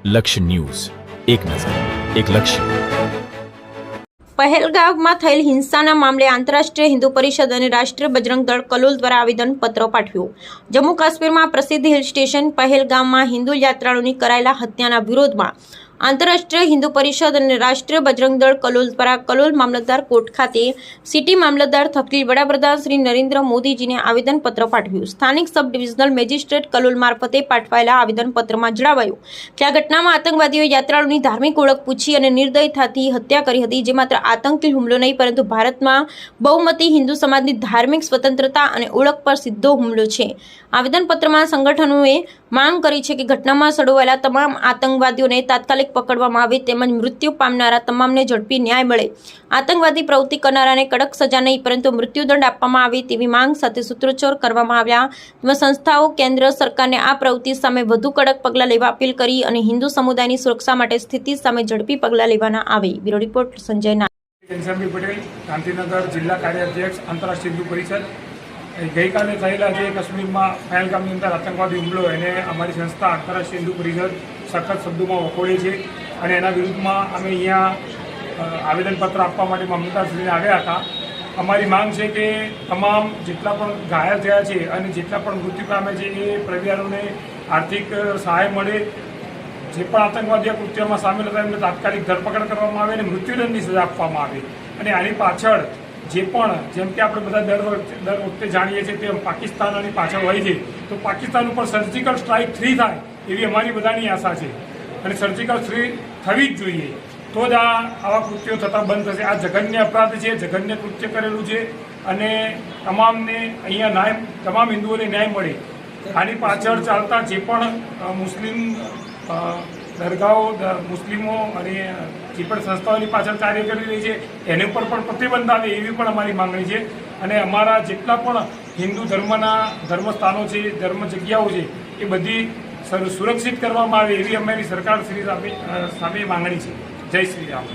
લક્ષ્ય ન્યૂઝ, એક નજર, એક લક્ષ્ય. પહેલગામમાં થયેલ હિંસાના મામલે આંતરરાષ્ટ્રીય હિન્દુ પરિષદ અને રાષ્ટ્રીય બજરંગ દળ કલોલ દ્વારા આવેદનપત્ર પાઠવ્યું. જમ્મુ કાશ્મીરમાં પ્રસિદ્ધ હિલ સ્ટેશન પહેલગામમાં હિન્દુ યાત્રાળુની કરાયેલા હત્યાના વિરોધમાં આંતરરાષ્ટ્રીય હિન્દુ પરિષદ અને રાષ્ટ્રીય બજરંગ દળ કલોલ દ્વારા કલોલ મામલતદાર કોર્ટ ખાતે સિટી મામલતદાર થકી વડાપ્રધાન શ્રી નરેન્દ્ર મોદીજીને આવેદનપત્ર પાઠવ્યું. સ્થાનિક સબ ડિવિઝનલ મેજિસ્ટ્રેટ કલોલ મારફતે પાઠવાયેલા આવેદનપત્રમાં જણાવાયું કે આ ઘટનામાં આતંકવાદીઓએ યાત્રાળુની ધાર્મિક ઓળખ પૂછી અને નિર્દયતાથી હત્યા કરી હતી, જે માત્ર આતંકી હુમલો નહીં પરંતુ ભારતમાં બહુમતી હિન્દુ સમાજની ધાર્મિક સ્વતંત્રતા અને ઓળખ પર સીધો હુમલો છે. આવેદનપત્રમાં સંગઠનોએ માંગ કરી છે કે ઘટનામાં સંડોવાયેલા તમામ આતંકવાદીઓને તાત્કાલિક પકડવામાં આવે તેમજ મૃત્યુ પામનારા તમામને ઝડપી ન્યાય મળે. આતંકવાદી પ્રવૃત્તિ કરનારાને કડક સજા નહીં પરંતુ મૃત્યુદંડ આપવામાં આવે તેવી માંગ સાથે સૂત્રોચ્ચાર કરવામાં આવ્યા. તેમજ સંસ્થાઓ કેન્દ્ર સરકારને આ પ્રવૃત્તિ સામે વધુ કડક પગલાં લેવા અપીલ કરી અને હિન્દુ સમુદાયની સુરક્ષા માટે સ્થિતિ સામે ઝડપી પગલાં લેવાના આવે. બ્યુરો રિપોર્ટ સંજય નાયક. ઘનશ્યામભાઈ પટેલ, ગાંધીનગર જિલ્લા કાર્યાધ્યક્ષ, આંતરરાષ્ટ્રીય હિન્દુ પરિષદ. ગઈકાલે થયેલા જે કાશ્મીરમાં પહેલગામની અંદર આતંકવાદી હુમલો એને અમારી સંસ્થા આંતરરાષ્ટ્રીય હિન્દુ પરિષદ સખત શબ્દોમાં વખોડે છે અને એના વિરુદ્ધમાં અમે અહીંયા આવેદનપત્ર આપવા માટે મામલતદારશ્રીને આવ્યા હતા. અમારી માંગ છે કે તમામ જેટલા પણ ઘાયલ થયા છે અને જેટલા પણ મૃત્યુ પામે છે એ પરિવારોને આર્થિક સહાય મળે. જે પણ આતંકવાદી કૃત્યમાં સામેલ હતા એમને તાત્કાલિક ધરપકડ કરવામાં આવે અને મૃત્યુદંડની સજા આપવામાં આવે. અને આની પાછળ જે પણ જેમ કે આપણે બધા દર વખતે જાણીએ છીએ તેમ પાકિસ્તાન આની પાછળ હોય છે, તો પાકિસ્તાન ઉપર સર્જિકલ સ્ટ્રાઇક 3 થાય એવી અમારી બધાની આશા છે અને સર્જિકલ 3 થવી જ જોઈએ. તો જ આવા કૃત્યો થતાં બંધ થશે. આ જઘન્ય અપરાધ છે, જઘન્ય કૃત્ય કરેલું છે અને તમામને અહીંયા ન્યાય, તમામ હિન્દુઓને ન્યાય મળે. આની પાછળ ચાલતા જે પણ મુસ્લિમ દરગાહો, મુસ્લિમો અને જે પણ સંસ્થાઓની પાછળ કાર્ય કરી રહી છે એને ઉપર પણ પ્રતિબંધ આવે એવી પણ અમારી માંગણી છે. અને અમારા જેટલા પણ હિન્દુ ધર્મસ્થાનો છે, ધર્મ જગ્યાઓ છે એ બધી સુરક્ષિત કરવામાં આવે એવી અમારી સરકાર શ્રી સામે માંગણી છે. જય શ્રી રામ.